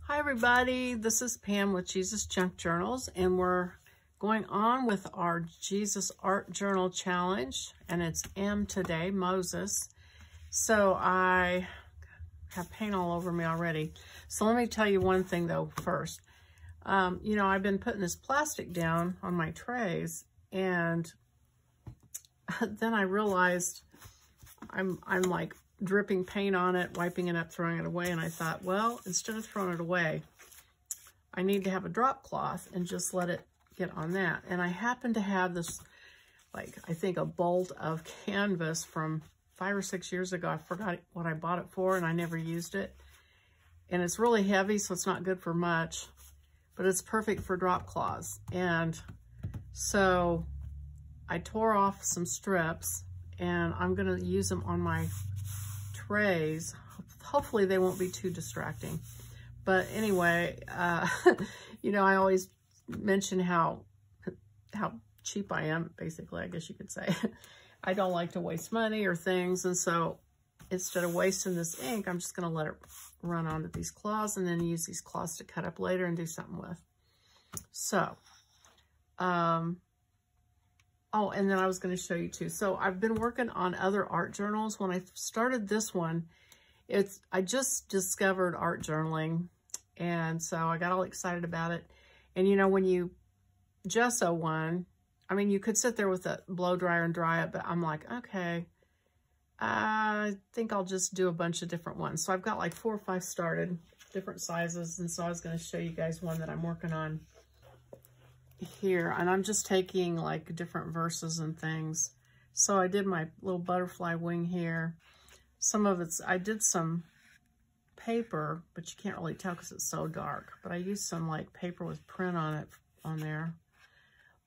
Hi everybody, this is Pam with Jesus Junk Journals, and we're going on with our Jesus Art Journal Challenge, and it's M today, Moses. So I have paint all over me already. So let me tell you one thing though first. You know, I've been putting this plastic down on my trays, and then I realized I'm like dripping paint on it, wiping it up, throwing it away, and I thought, well, instead of throwing it away, I need to have a drop cloth and just let it get on that. And I happen to have this, like, I think a bolt of canvas from 5 or 6 years ago. I forgot what I bought it for, and I never used it. And it's really heavy, so it's not good for much, but it's perfect for drop cloths. And so I tore off some strips, and I'm gonna use them on my trays. Hopefully they won't be too distracting. But anyway, you know, I always mention how cheap I am, basically, I guess you could say. I don't like to waste money or things, and so instead of wasting this ink, I'm just gonna let it run onto these cloths and then use these cloths to cut up later and do something with. So, oh, and then I was going to show you too. So I've been working on other art journals. When I started this one, I just discovered art journaling, and so I got all excited about it. And you know, when you gesso one, I mean, you could sit there with a blow dryer and dry it, but I'm like, okay, I think I'll just do a bunch of different ones. So I've got like 4 or 5 started, different sizes, and so I was going to show you guys one that I'm working on here, and I'm just taking like different verses and things. So I did my little butterfly wing here. Some of it's, I did some paper, but you can't really tell because it's so dark, but I used some like paper with print on it on there.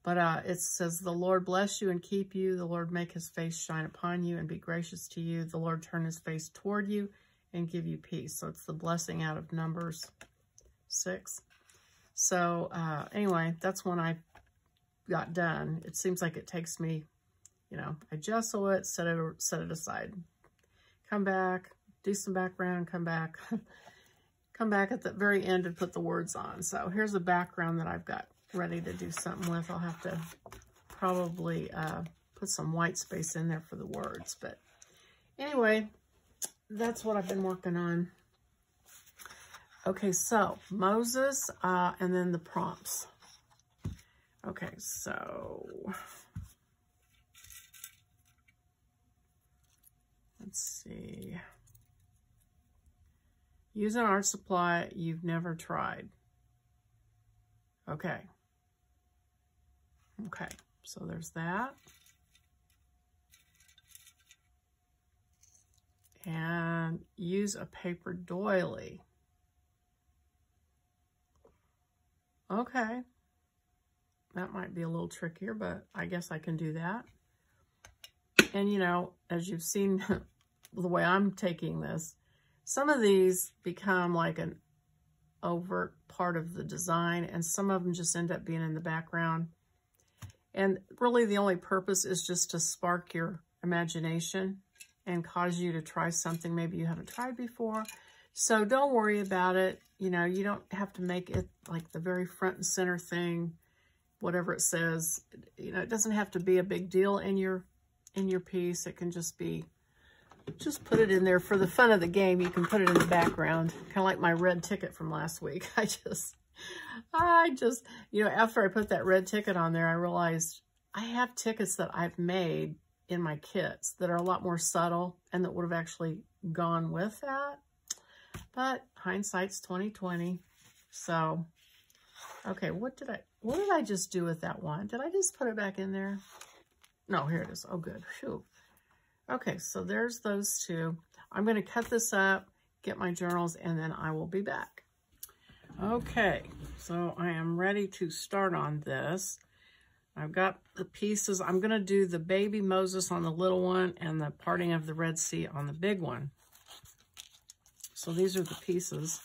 But it says, "The Lord bless you and keep you. The Lord make his face shine upon you and be gracious to you. The Lord turn his face toward you and give you peace." So it's the blessing out of Numbers 6. So anyway, that's when I got done. It seems like it takes me, you know, I gesso it, set it aside, come back, do some background, come back, come back at the very end and put the words on. So here's a background that I've got ready to do something with. I'll have to probably put some white space in there for the words. But anyway, that's what I've been working on. Okay, so Moses, and then the prompts. Okay, so let's see. Use an art supply you've never tried. Okay. Okay, so there's that. And use a paper doily. Okay, that might be a little trickier, but I guess I can do that. And you know, as you've seen the way I'm taking this, some of these become like an overt part of the design, and some of them just end up being in the background. And really the only purpose is just to spark your imagination and cause you to try something maybe you haven't tried before. So don't worry about it. You know, you don't have to make it like the very front and center thing, whatever it says. You know, it doesn't have to be a big deal in your piece. It can just be, just put it in there for the fun of the game. You can put it in the background, kind of like my red ticket from last week. I just, you know, after I put that red ticket on there, I realized I have tickets that I've made in my kits that are a lot more subtle and that would have actually gone with that. But hindsight's 20/20. So, okay, what did I just do with that one? Did I just put it back in there? No, here it is. Oh, good. Phew. Okay, so there's those two. I'm going to cut this up, get my journals, and then I will be back. Okay, so I am ready to start on this. I've got the pieces. I'm going to do the baby Moses on the little one and the parting of the Red Sea on the big one. So these are the pieces.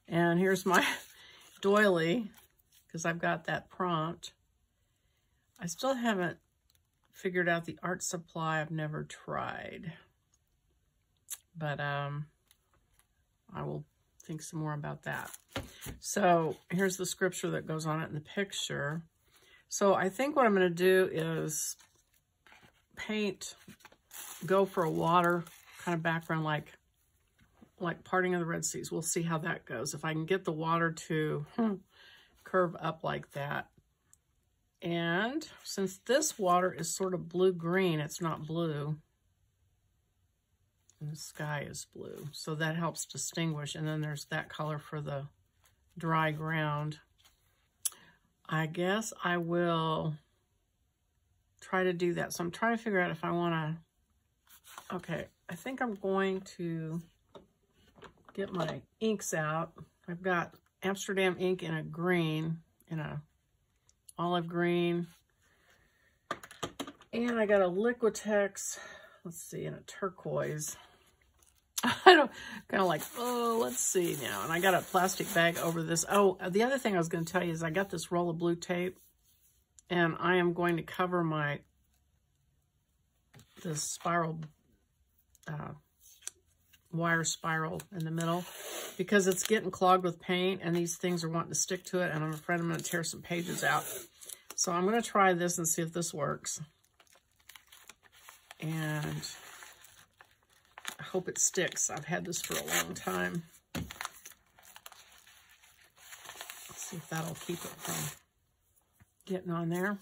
And here's my doily, because I've got that prompt. I still haven't figured out the art supply I've never tried. But I will think some more about that. So here's the scripture that goes on it in the picture. So I think what I'm going to do is paint, go for a water kind of background like Parting of the Red Seas. We'll see how that goes. If I can get the water to curve up like that. And since this water is sort of blue-green, it's not blue. And the sky is blue. So that helps distinguish. And then there's that color for the dry ground. I guess I will try to do that. So I'm trying to figure out if I want to... Okay, I think I'm going to get my inks out. I've got Amsterdam ink in a green, in a olive green. And I got a Liquitex, let's see, in a turquoise. I don't, kind of like, oh, let's see now. And I got a plastic bag over this. Oh, the other thing I was going to tell you is I got this roll of blue tape. And I am going to cover this spiral, wire spiral in the middle because it's getting clogged with paint and these things are wanting to stick to it, and I'm afraid I'm going to tear some pages out. So I'm going to try this and see if this works. And I hope it sticks. I've had this for a long time. Let's see if that'll keep it from getting on there.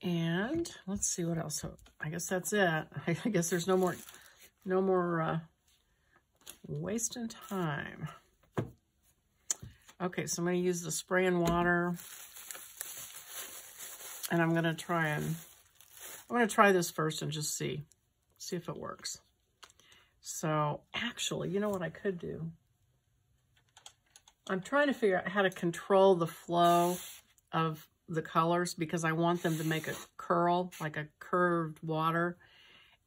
And let's see what else. I guess that's it. I guess there's no more wasting time. Okay, so I'm going to use the spray and water, and I'm going to try this first and just see if it works. So actually, you know what I could do? I'm trying to figure out how to control the flow of the colors because I want them to make a curl, like a curved water.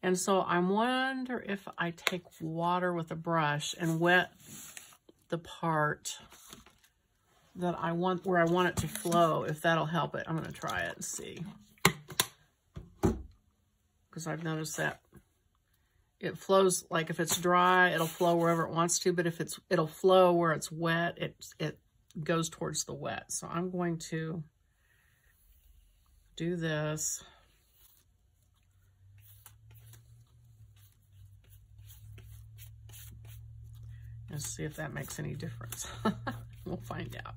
And so I wonder if I take water with a brush and wet the part that I want, where I want it to flow, if that'll help it. I'm going to try it and see. Because I've noticed that it flows, like if it's dry, it'll flow wherever it wants to, but if it'll flow where it's wet, it goes towards the wet. So I'm going to do this. And see if that makes any difference. We'll find out.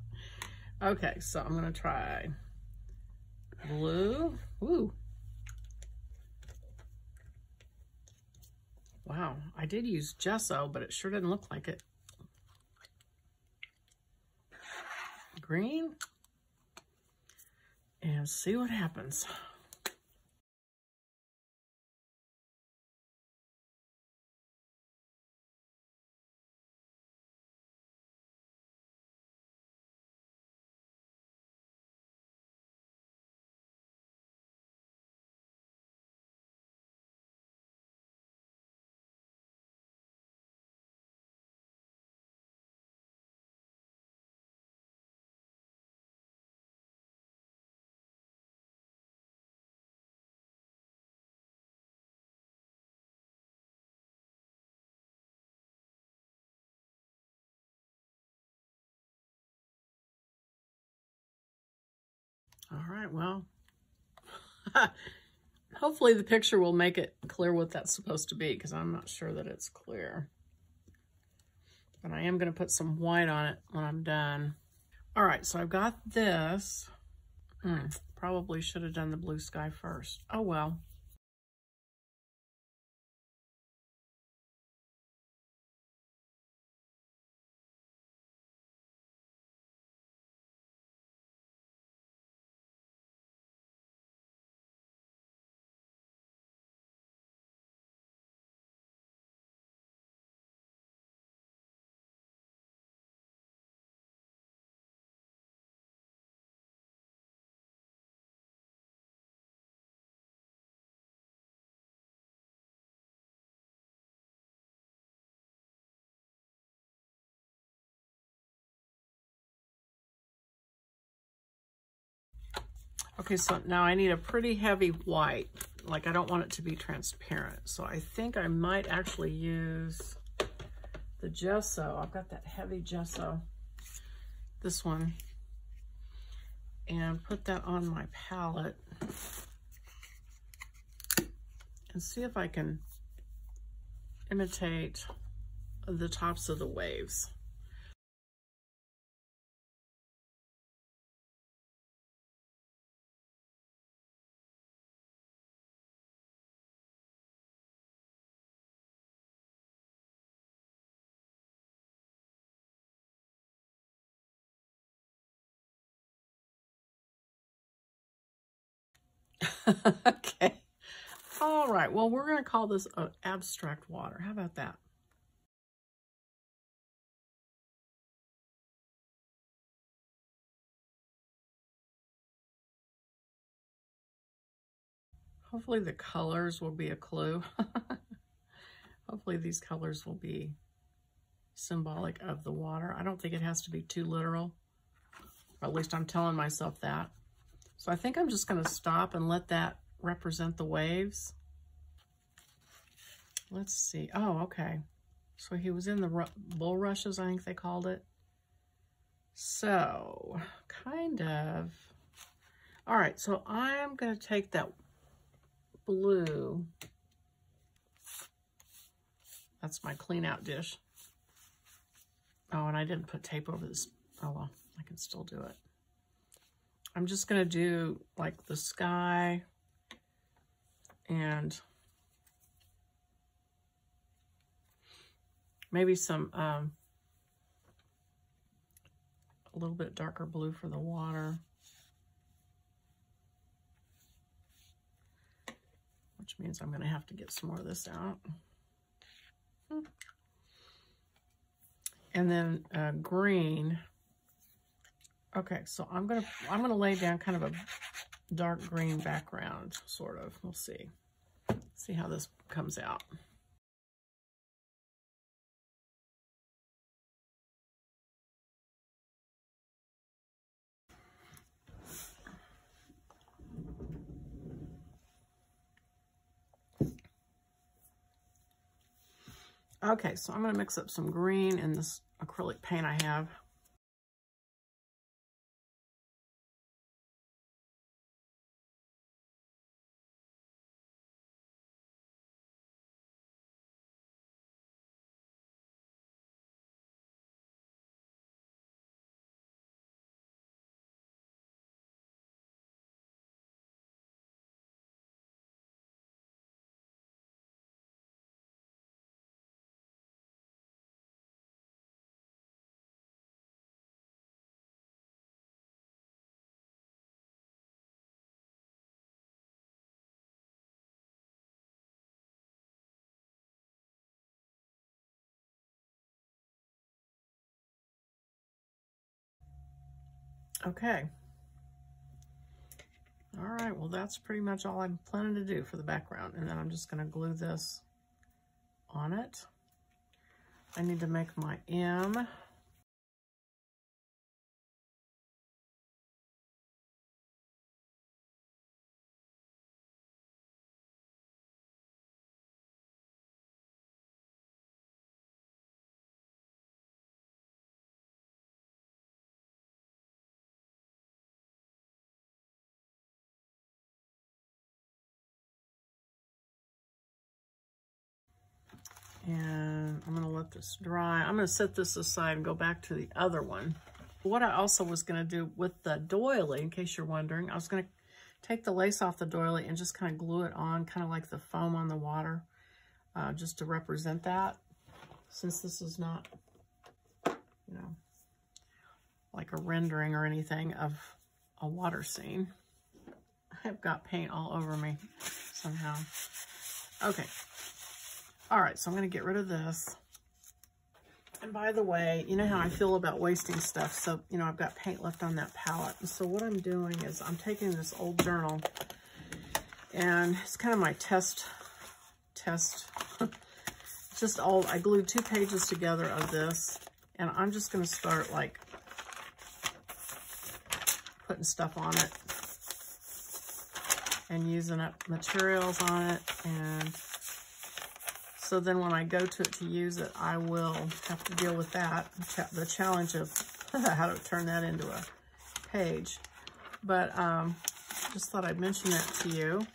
Okay, so I'm going to try blue. Ooh. Wow, I did use gesso, but it sure didn't look like it. Green. And see what happens. All right, well, hopefully the picture will make it clear what that's supposed to be, because I'm not sure that it's clear. But I am going to put some white on it when I'm done. All right, so I've got this. Probably should have done the blue sky first. Oh, well. Okay, so now I need a pretty heavy white. Like, I don't want it to be transparent. So I think I might actually use the gesso. I've got that heavy gesso. this one and put that on my palette and see if I can imitate the tops of the waves. Okay. All right. Well, we're going to call this abstract water. How about that? Hopefully the colors will be a clue. Hopefully these colors will be symbolic of the water. I don't think it has to be too literal. Or at least I'm telling myself that. So I think I'm just going to stop and let that represent the waves. Let's see. Oh, okay. So he was in the bulrushes, I think they called it. So, kind of. All right, so I'm going to take that blue. That's my clean out dish. Oh, and I didn't put tape over this. Oh, well, I can still do it. I'm just going to do like the sky and maybe some, a little bit darker blue for the water. Which means I'm going to have to get some more of this out. And then green. Okay, so I'm gonna lay down kind of a dark green background, sort of. We'll see. See how this comes out. Okay, so I'm gonna mix up some green in this acrylic paint I have. Okay. All right, well, that's pretty much all I'm planning to do for the background. And then I'm just gonna glue this on it. I need to make my M. And I'm gonna let this dry. I'm gonna set this aside and go back to the other one. What I also was gonna do with the doily, in case you're wondering, I was gonna take the lace off the doily and just kind of glue it on, kind of like the foam on the water, just to represent that. Since this is not, you know, like a rendering or anything of a water scene. I've got paint all over me somehow. Okay. All right, so I'm going to get rid of this. And by the way, you know how I feel about wasting stuff. So, you know, I've got paint left on that palette. And so what I'm doing is I'm taking this old journal, and it's kind of my test. Just old. I glued 2 pages together of this, and I'm just going to start like putting stuff on it and using up materials on it. And so then when I go to use it, I will have to deal with that, the challenge of how to turn that into a page. But just thought I'd mention that to you,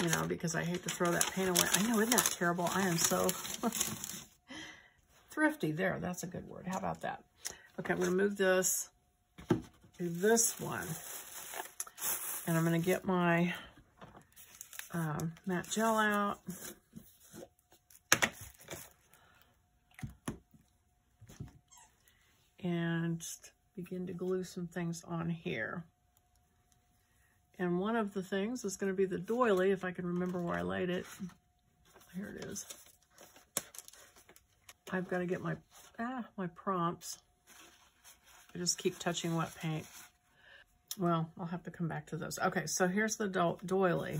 you know, because I hate to throw that paint away. I know, isn't that terrible? I am so thrifty. There, that's a good word. How about that? Okay, I'm going to move this to this one. And I'm going to get my matte gel out. And just begin to glue some things on here. And one of the things is going to be the doily, if I can remember where I laid it. Here it is. I've got to get my prompts. I just keep touching wet paint. Well, I'll have to come back to those. Okay, so here's the doily.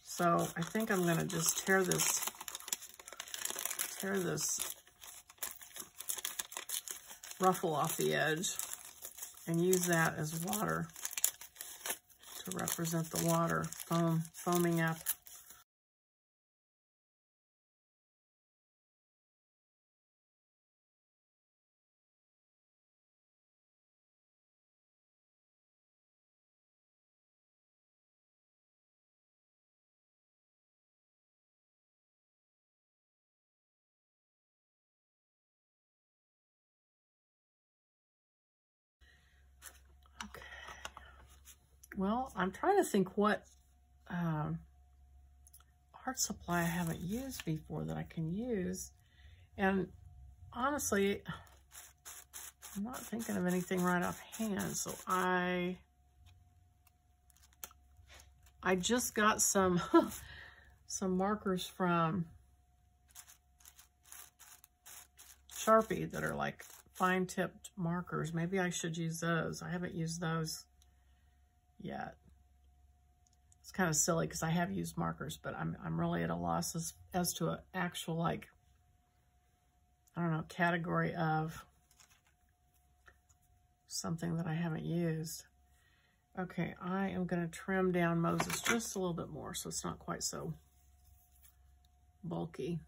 So I think I'm going to just tear this ruffle off the edge and use that as water to represent the water foaming up. Okay. Well, I'm trying to think what art supply I haven't used before that I can use. And honestly, I'm not thinking of anything right offhand. So I just got some some markers from Sharpie that are like fine tipped markers. Maybe I should use those. I haven't used those yet. It's kind of silly because I have used markers, but I'm really at a loss as to an actual, like, I don't know, category of something that I haven't used. Okay, I am going to trim down Moses just a little bit more so it's not quite so bulky.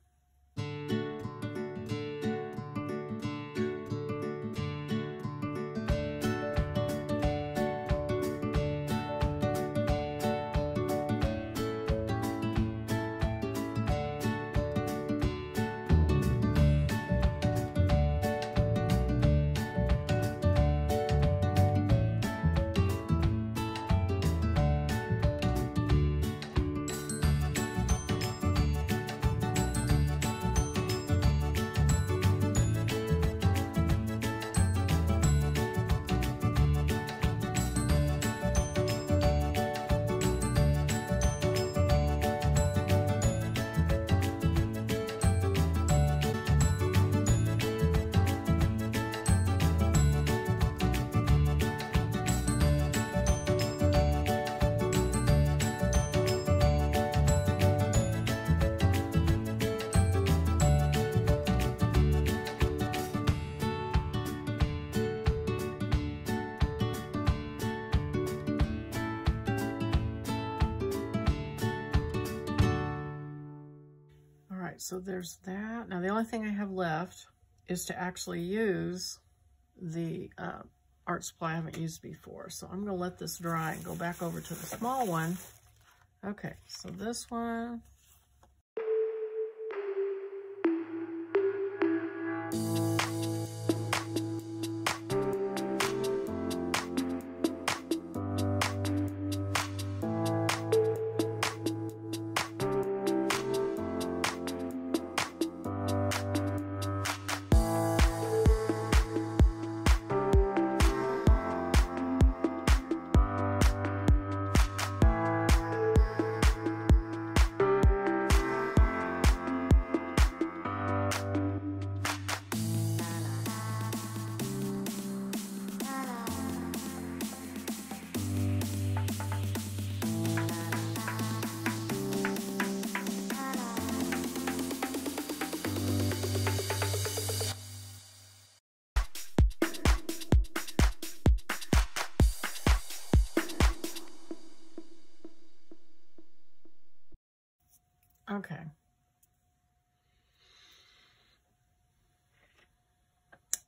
So there's that. Now the only thing I have left is to actually use the art supply I haven't used before. So I'm going to let this dry and go back over to the small one. Okay, so this one.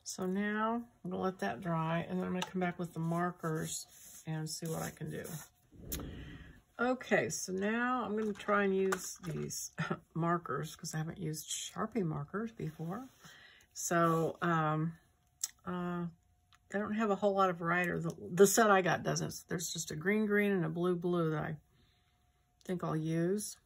So now I'm gonna let that dry, and then I'm gonna come back with the markers and see what I can do. Okay, so now I'm gonna try and use these markers because I haven't used Sharpie markers before. So they don't have a whole lot of variety. The set I got doesn't. There's just a green green and a blue blue that I think I'll use.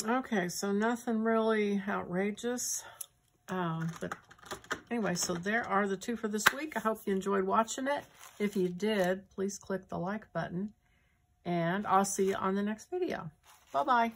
Okay, so nothing really outrageous. But anyway, so there are the two for this week. I hope you enjoyed watching it. If you did, please click the like button. And I'll see you on the next video. Bye-bye.